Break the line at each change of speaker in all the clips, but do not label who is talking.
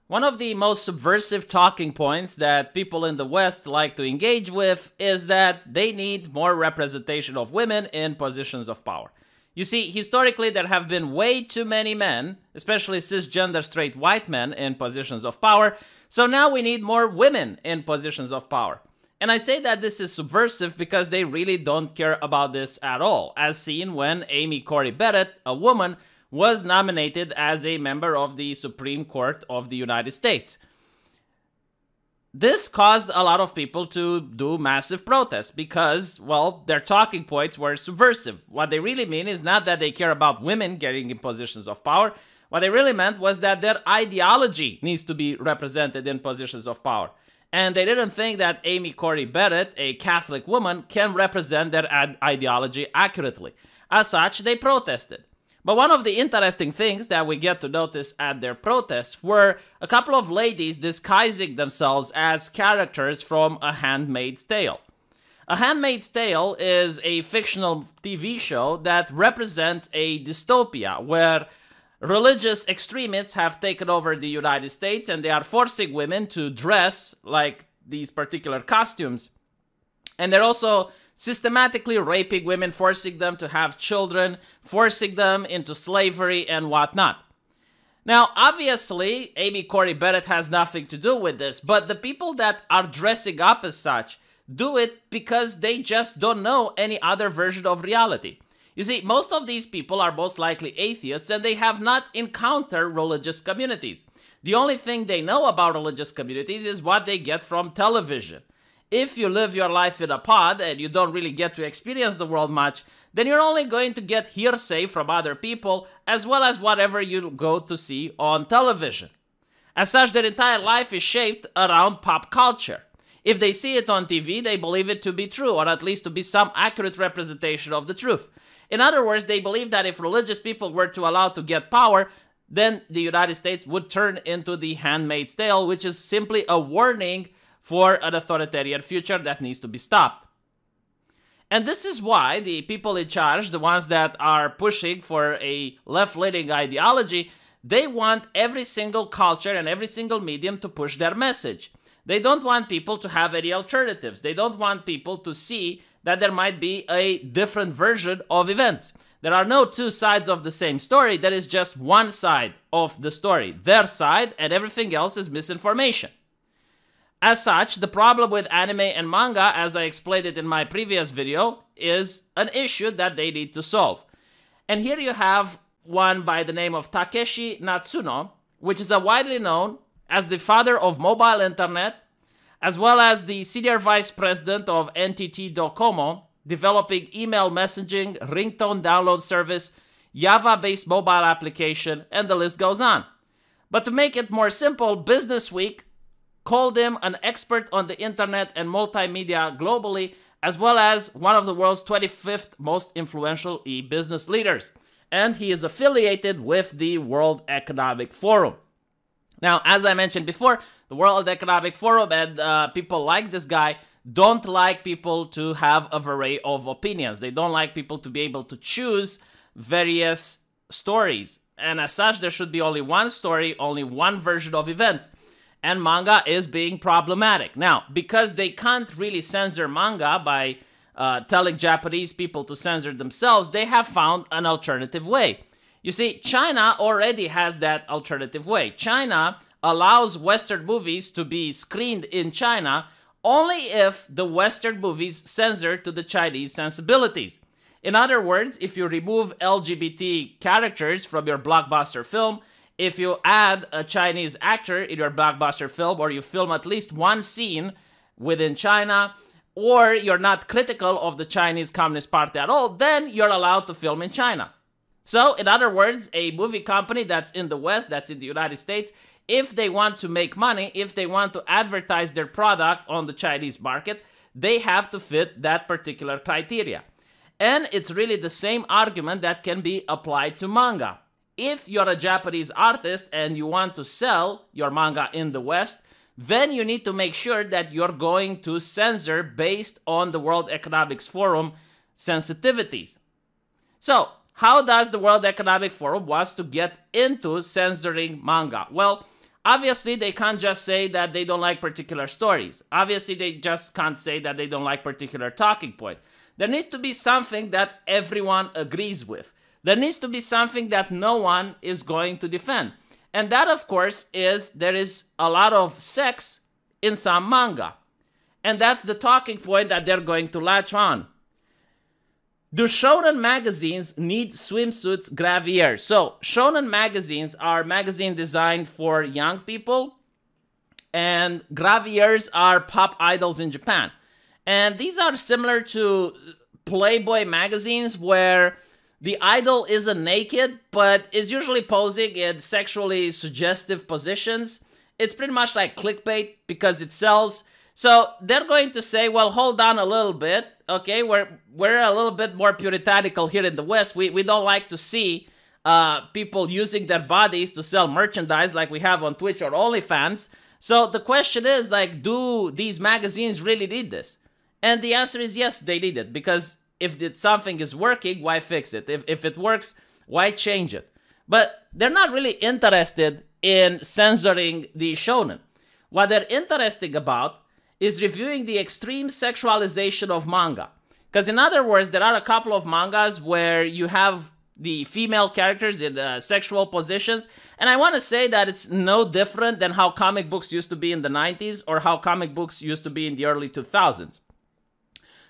One of the most subversive talking points that people in the West like to engage with is that they need more representation of women in positions of power. You see, historically, there have been way too many men, especially cisgender straight white men, in positions of power, so now we need more women in positions of power. And I say that this is subversive because they really don't care about this at all, as seen when Amy Coney Barrett, a woman, was nominated as a member of the Supreme Court of the United States. This caused a lot of people to do massive protests because, well, their talking points were subversive. What they really mean is not that they care about women getting in positions of power. What they really meant was that their ideology needs to be represented in positions of power. And they didn't think that Amy Coney Barrett, a Catholic woman, can represent their ideology accurately. As such, they protested. But one of the interesting things that we get to notice at their protests were a couple of ladies disguising themselves as characters from A Handmaid's Tale. A Handmaid's Tale is a fictional TV show that represents a dystopia where religious extremists have taken over the United States and they are forcing women to dress like these particular costumes. And they're also systematically raping women, forcing them to have children, forcing them into slavery and whatnot. Now, obviously, Amy Coney Barrett has nothing to do with this, but the people that are dressing up as such do it because they just don't know any other version of reality. You see, most of these people are most likely atheists and they have not encountered religious communities. The only thing they know about religious communities is what they get from television. If you live your life in a pod and you don't really get to experience the world much, then you're only going to get hearsay from other people as well as whatever you go to see on television. As such, their entire life is shaped around pop culture. If they see it on TV, they believe it to be true, or at least to be some accurate representation of the truth. In other words, they believe that if religious people were to allow to get power, then the United States would turn into the Handmaid's Tale, which is simply a warning for an authoritarian future that needs to be stopped. And this is why the people in charge, the ones that are pushing for a left-leaning ideology, they want every single culture and every single medium to push their message. They don't want people to have any alternatives. They don't want people to see that there might be a different version of events. There are no two sides of the same story. There is just one side of the story, their side, and everything else is misinformation. As such, the problem with anime and manga, as I explained it in my previous video, is an issue that they need to solve. And here you have one by the name of Takeshi Natsuno, which is widely known as the father of mobile internet, as well as the senior vice president of NTT Docomo, developing email messaging, ringtone download service, Java-based mobile application, and the list goes on. But to make it more simple, Businessweek called him an expert on the internet and multimedia globally, as well as one of the world's 25th most influential e-business leaders. And he is affiliated with the World Economic Forum. Now, as I mentioned before, the World Economic Forum and people like this guy don't like people to have a array of opinions. They don't like people to be able to choose various stories. And as such, there should be only one story, only one version of events. And manga is being problematic. Now, because they can't really censor manga by telling Japanese people to censor themselves, they have found an alternative way. You see, China already has that alternative way. China allows Western movies to be screened in China only if the Western movies censor to the Chinese sensibilities. In other words, if you remove LGBT characters from your blockbuster film, if you add a Chinese actor in your blockbuster film, or you film at least one scene within China, or you're not critical of the Chinese Communist Party at all, then you're allowed to film in China. So, in other words, a movie company that's in the West, that's in the United States, if they want to make money, if they want to advertise their product on the Chinese market, they have to fit that particular criteria. And it's really the same argument that can be applied to manga. If you're a Japanese artist and you want to sell your manga in the West, then you need to make sure that you're going to censor based on the World Economic Forum sensitivities. So, how does the World Economic Forum want to get into censoring manga? Well, Obviously, they can't just say that they don't like particular stories. Obviously, they just can't say that they don't like particular talking points. There needs to be something that everyone agrees with. There needs to be something that no one is going to defend. And that, of course, is there is a lot of sex in some manga. And that's the talking point that they're going to latch on. Do shonen magazines need swimsuits gravier? So, shonen magazines are magazines designed for young people, and graviers are pop idols in Japan. And these are similar to Playboy magazines where the idol isn't naked, but is usually posing in sexually suggestive positions. It's pretty much like clickbait because it sells. So they're going to say, well, hold on a little bit, okay? We're a little bit more puritanical here in the West. We don't like to see people using their bodies to sell merchandise like we have on Twitch or OnlyFans. So the question is, like, do these magazines really need this? And the answer is yes, they need it. Because if something is working, why fix it? If it works, why change it? But they're not really interested in censoring the shonen. What they're interested about is reviewing the extreme sexualization of manga. Because in other words, there are a couple of mangas where you have the female characters in sexual positions. And I want to say that it's no different than how comic books used to be in the 90s or how comic books used to be in the early 2000s.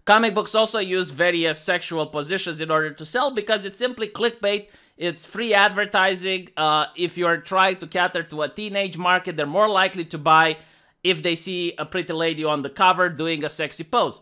Comic books also use various sexual positions in order to sell because it's simply clickbait. It's free advertising. If you're trying to cater to a teenage market, they're more likely to buy if they see a pretty lady on the cover doing a sexy pose.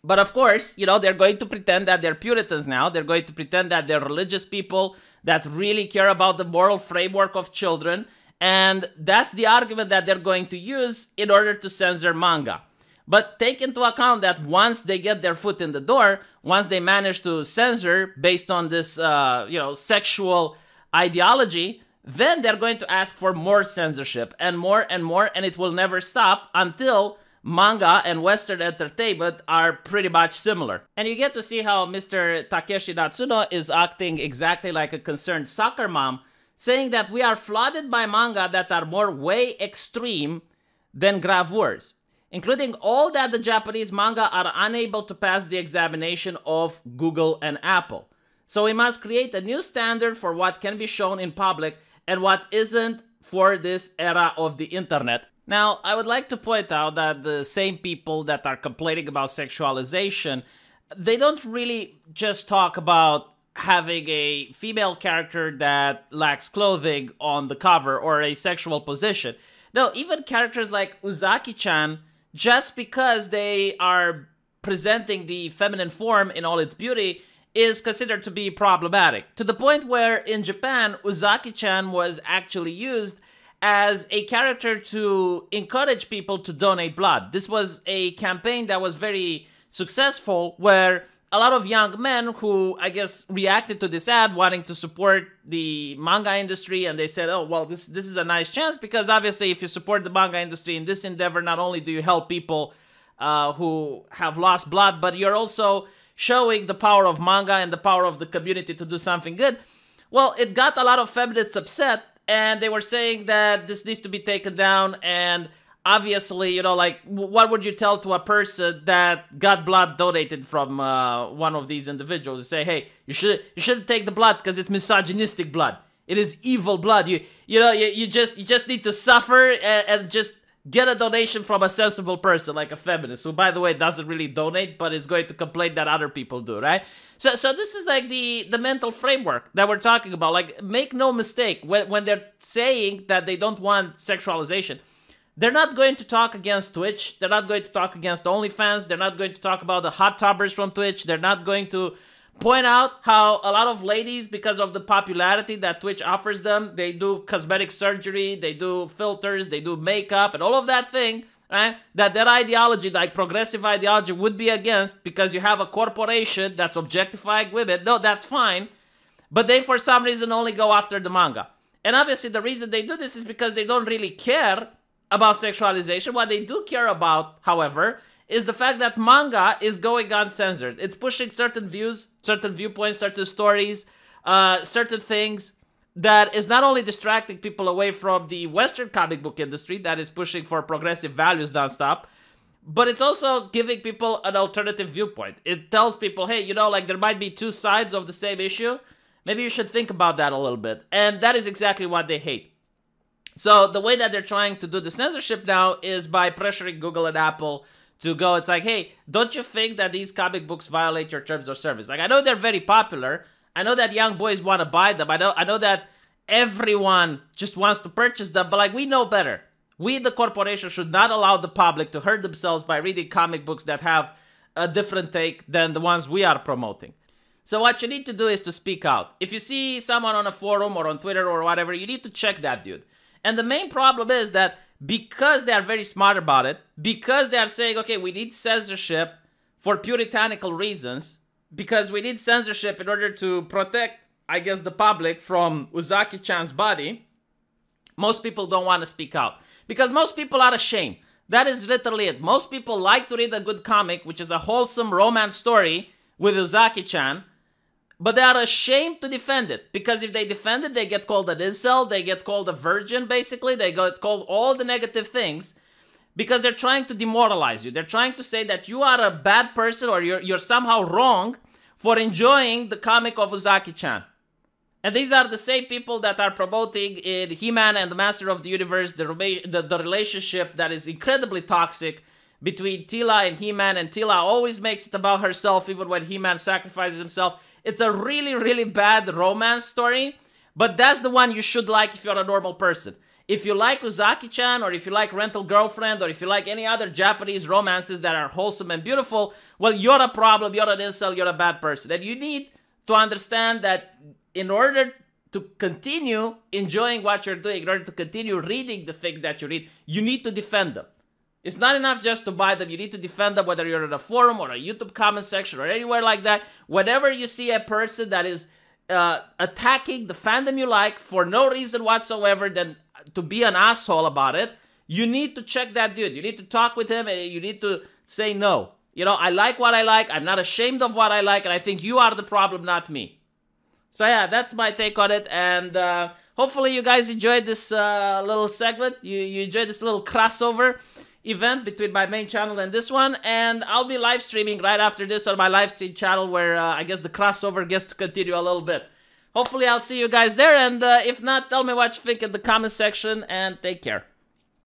But of course, you know, they're going to pretend that they're Puritans now. They're going to pretend that they're religious people that really care about the moral framework of children. And that's the argument that they're going to use in order to censor manga. But take into account that once they get their foot in the door, once they manage to censor based on this, sexual ideology, then they're going to ask for more censorship and more, and it will never stop until manga and Western entertainment are pretty much similar. And you get to see how Mr. Takeshi Natsuno is acting exactly like a concerned soccer mom, saying that we are flooded by manga that are more way extreme than gravures, including all that the Japanese manga are unable to pass the examination of Google and Apple. So we must create a new standard for what can be shown in public and what isn't for this era of the internet. Now, I would like to point out that the same people that are complaining about sexualization, they don't really just talk about having a female character that lacks clothing on the cover or a sexual position. No, even characters like Uzaki-chan, just because they are presenting the feminine form in all its beauty, is considered to be problematic. To the point where in Japan, Uzaki-chan was actually used as a character to encourage people to donate blood. This was a campaign that was very successful where a lot of young men who, I guess, reacted to this ad wanting to support the manga industry, and they said, oh, well, this is a nice chance because obviously if you support the manga industry in this endeavor, not only do you help people who have lost blood, but you're also showing the power of manga and the power of the community to do something good. Well, it got a lot of feminists upset, and they were saying that this needs to be taken down, and obviously, you know, like, what would you tell to a person that got blood donated from one of these individuals? You say, hey, you shouldn't take the blood because it's misogynistic blood. It is evil blood. You just need to suffer and just get a donation from a sensible person like a feminist, who, by the way, doesn't really donate, but is going to complain that other people do, right? So this is like the mental framework that we're talking about. Like, make no mistake, when they're saying that they don't want sexualization, they're not going to talk against Twitch. They're not going to talk against OnlyFans. They're not going to talk about the hot tubbers from Twitch. They're not going to point out how a lot of ladies, because of the popularity that Twitch offers them, they do cosmetic surgery, they do filters, they do makeup, and all of that thing, right? That ideology, like progressive ideology, would be against because you have a corporation that's objectifying women. No, that's fine. But they, for some reason, only go after the manga. And obviously, the reason they do this is because they don't really care about sexualization. What they do care about, however, is the fact that manga is going uncensored. It's pushing certain views, certain viewpoints, certain stories, certain things that is not only distracting people away from the Western comic book industry that is pushing for progressive values nonstop, but it's also giving people an alternative viewpoint. It tells people, hey, like there might be two sides of the same issue. Maybe you should think about that a little bit. And that is exactly what they hate. So the way that they're trying to do the censorship now is by pressuring Google and Apple to go, it's like, hey, don't you think that these comic books violate your terms of service? Like, I know they're very popular. I know that young boys want to buy them. I know that everyone just wants to purchase them, but like, we know better. We, the corporation, should not allow the public to hurt themselves by reading comic books that have a different take than the ones we are promoting. So what you need to do is to speak out. If you see someone on a forum or on Twitter or whatever, you need to check that dude. And the main problem is that because they are very smart about it, because they are saying, okay, we need censorship for puritanical reasons, because we need censorship in order to protect, I guess, the public from Uzaki-chan's body, most people don't want to speak out. Because most people are ashamed. That is literally it. Most people like to read a good comic, which is a wholesome romance story with Uzaki-chan, but they are ashamed to defend it. Because if they defend it, they get called an incel, they get called a virgin, basically. They get called all the negative things because they're trying to demoralize you. They're trying to say that you are a bad person or you're somehow wrong for enjoying the comic of Uzaki-chan. And these are the same people that are promoting in He-Man and the Master of the Universe the relationship that is incredibly toxic between Teela and He-Man, and Teela always makes it about herself even when He-Man sacrifices himself. It's a really, really bad romance story, but that's the one you should like if you're a normal person. If you like Uzaki-chan, or if you like Rental Girlfriend, or if you like any other Japanese romances that are wholesome and beautiful, well, you're a problem, you're an incel, you're a bad person. And you need to understand that in order to continue enjoying what you're doing, in order to continue reading the things that you read, you need to defend them. It's not enough just to buy them. You need to defend them, whether you're in a forum or a YouTube comment section or anywhere like that. Whenever you see a person that is attacking the fandom you like for no reason whatsoever than to be an asshole about it, you need to check that dude. You need to talk with him and you need to say no. I like what I like. I'm not ashamed of what I like, and I think you are the problem, not me. So yeah, that's my take on it, and hopefully you guys enjoyed this little segment. You enjoyed this little crossover event between my main channel and this one, and I'll be live streaming right after this on my live stream channel where I guess the crossover gets to continue a little bit. Hopefully I'll see you guys there, and if not, tell me what you think in the comment section, and take care.